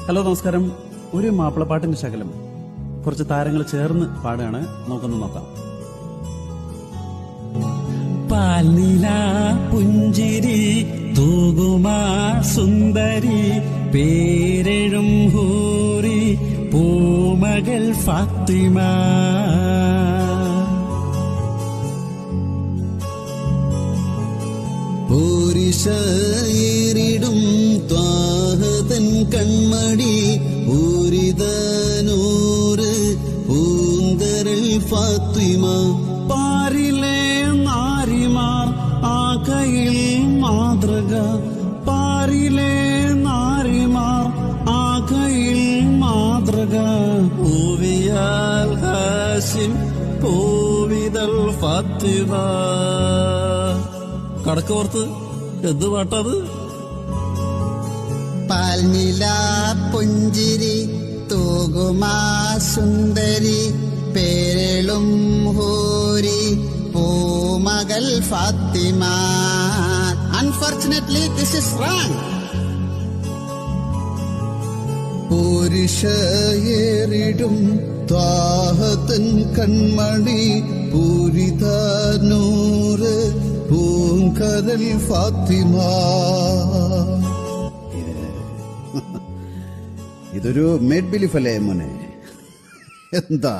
Hello, നമസ്കാരം. ഒരു മാപ്പിളപ്പാട്ടിന്റെ ശകലം കുറച്ച് താരങ്ങൾ ചേർന്ന് പാടുകയാണ്. നോക്കാം. പാൽനില പുഞ്ചിരി തൂകുമാ സുന്ദരി പേരെഴും ഹൂറി പൂമകൾ ഫാത്തിമ. പൂരിശേറിടും ത്വാഹതൻ കൺമടി പൂരിതനൂറ് പൂന്തരൽ ഫാത്തിമ. പാരിലെ നാരിമാർ ആകയിൽ മാതൃക, പാരിലെ നാരിമാർ ആകയിൽ മാതൃക. പൂവിയാൽ ഹാസിം പൂവിതൽ ഫാത്തിമ. കടക്കോർത്ത് എന്ത് പാട്ടത്? പാൽനില പുഞ്ചിരി തൂകുമാ സുന്ദരി പേരെളും Huri പൂമകൾ Fathima. Unfortunately, this is wrong. പൂരിശേറിടും ത്വാഹതൻ കൺമണി പൂരിതനൂറ് പൂങ്കരൽ ഫാത്തിമ. ഇതൊരു മേഡ് ബിലീഫ് അല്ലേ മോനെ? എന്താ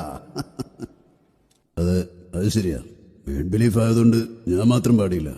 അത് ശരിയാ. മേഡ് ബിലീഫ് ആയതുകൊണ്ട് ഞാൻ മാത്രം പാടിയില്ല.